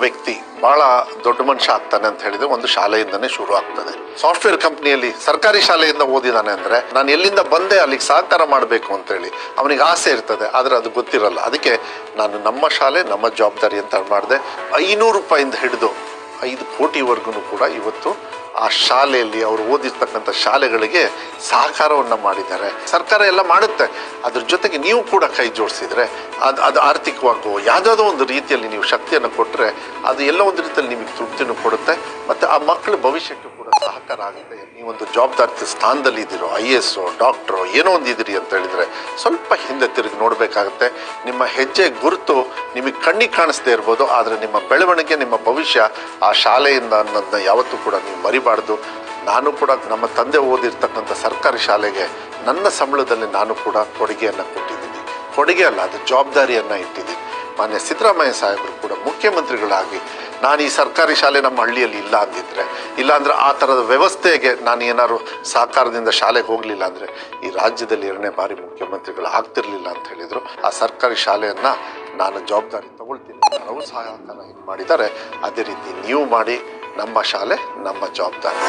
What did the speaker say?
ವ್ಯಕ್ತಿ ಬಹಳ ದೊಡ್ಡ ಮನುಷ್ಯ ಆಗ್ತಾನೆ ಅಂತ ಹೇಳಿದ್ರೆ ಒಂದು ಶಾಲೆಯಿಂದನೇ ಶುರು ಆಗ್ತದೆ. ಸಾಫ್ಟ್ವೇರ್ ಕಂಪ್ನಿಯಲ್ಲಿ ಸರ್ಕಾರಿ ಶಾಲೆಯಿಂದ ಓದಿದಾನೆ ಅಂದ್ರೆ ನಾನು ಎಲ್ಲಿಂದ ಬಂದೆ ಅಲ್ಲಿಗೆ ಸಹಕಾರ ಮಾಡಬೇಕು ಅಂತ ಹೇಳಿ ಅವನಿಗೆ ಆಸೆ ಇರ್ತದೆ, ಆದ್ರೆ ಅದು ಗೊತ್ತಿರಲ್ಲ. ಅದಕ್ಕೆ ನಾನು ನಮ್ಮ ಶಾಲೆ ನಮ್ಮ ಜವಾಬ್ದಾರಿ ಅಂತ ಮಾಡಿದೆ. 500 ರೂಪಾಯಿಂದ ಹಿಡಿದು 5 ಕೋಟಿವರೆಗೂ ಕೂಡ ಇವತ್ತು ಆ ಶಾಲೆಯಲ್ಲಿ ಅವರು ಓದಿರ್ತಕ್ಕಂಥ ಶಾಲೆಗಳಿಗೆ ಸಹಕಾರವನ್ನು ಮಾಡಿದ್ದಾರೆ. ಸರ್ಕಾರ ಎಲ್ಲ ಮಾಡುತ್ತೆ, ಅದ್ರ ಜೊತೆಗೆ ನೀವು ಕೂಡ ಕೈ ಜೋಡಿಸಿದ್ರೆ ಅದು ಆರ್ಥಿಕವಾಗೋ ಯಾವುದಾದ್ರೂ ಒಂದು ರೀತಿಯಲ್ಲಿ ನೀವು ಶಕ್ತಿಯನ್ನು ಕೊಟ್ಟರೆ ಅದು ಎಲ್ಲ ಒಂದು ರೀತಿಯಲ್ಲಿ ನಿಮಗೆ ತೃಪ್ತಿನೂ ಕೊಡುತ್ತೆ, ಮತ್ತು ಆ ಮಕ್ಕಳ ಭವಿಷ್ಯಕ್ಕೂ ಕೂಡ ಸಹಕಾರ ಆಗುತ್ತೆ. ನೀವೊಂದು ಜವಾಬ್ದಾರಿ ಸ್ಥಾನದಲ್ಲಿ ಇದ್ದೀರೋ, IAS ಡಾಕ್ಟ್ರು ಏನೋ ಒಂದು ಇದ್ದೀರಿ ಅಂತ ಹೇಳಿದರೆ ಸ್ವಲ್ಪ ಹಿಂದೆ ತಿರುಗಿ ನೋಡಬೇಕಾಗುತ್ತೆ. ನಿಮ್ಮ ಹೆಜ್ಜೆ ಗುರುತು ನಿಮಗೆ ಕಣ್ಣಿಗೆ ಕಾಣಿಸ್ದೇ ಇರ್ಬೋದು, ಆದರೆ ನಿಮ್ಮ ಬೆಳವಣಿಗೆ, ನಿಮ್ಮ ಭವಿಷ್ಯ ಆ ಶಾಲೆಯಿಂದ ಅನ್ನೋದನ್ನ ಯಾವತ್ತೂ ಕೂಡ ನೀವು ಮರಿಬಾರ್ದು. ನಾನು ಕೂಡ ನಮ್ಮ ತಂದೆ ಓದಿರ್ತಕ್ಕಂಥ ಸರ್ಕಾರಿ ಶಾಲೆಗೆ ನನ್ನ ಸಂಬಳದಲ್ಲಿ ನಾನು ಕೂಡ ಕೊಡುಗೆಯನ್ನು ಕೊಟ್ಟಿದ್ದೀನಿ. ಕೊಡುಗೆ ಅಲ್ಲ, ಅದು ಜವಾಬ್ದಾರಿಯನ್ನು ಇಟ್ಟಿದ್ದೀನಿ. ಮಾನ್ಯ ಸಿದ್ದರಾಮಯ್ಯ ಸಾಹೇಬರು ಕೂಡ ಮುಖ್ಯಮಂತ್ರಿಗಳಾಗಿ ನಾನು ಈ ಸರ್ಕಾರಿ ಶಾಲೆ ನಮ್ಮ ಹಳ್ಳಿಯಲ್ಲಿ ಇಲ್ಲ ಅಂದಿದ್ರೆ, ಇಲ್ಲಾಂದ್ರೆ ಆ ಥರದ ವ್ಯವಸ್ಥೆಗೆ ನಾನು ಏನಾದ್ರು ಸಹಕಾರದಿಂದ ಶಾಲೆಗೆ ಹೋಗಲಿಲ್ಲ ಅಂದರೆ ಈ ರಾಜ್ಯದಲ್ಲಿ 2ನೇ ಬಾರಿ ಮುಖ್ಯಮಂತ್ರಿಗಳು ಆಗ್ತಿರ್ಲಿಲ್ಲ ಅಂತ ಹೇಳಿದರು. ಆ ಸರ್ಕಾರಿ ಶಾಲೆಯನ್ನು ನಾನು ಜವಾಬ್ದಾರಿ ತಗೊಳ್ತೀನಿ. ಅವರು ಸಹಕಾರ ಏನು ಮಾಡಿದ್ದಾರೆ ಅದೇ ರೀತಿ ನೀವು ಮಾಡಿ. ನಮ್ಮ ಶಾಲೆ ನಮ್ಮ ಜವಾಬ್ದಾರಿ.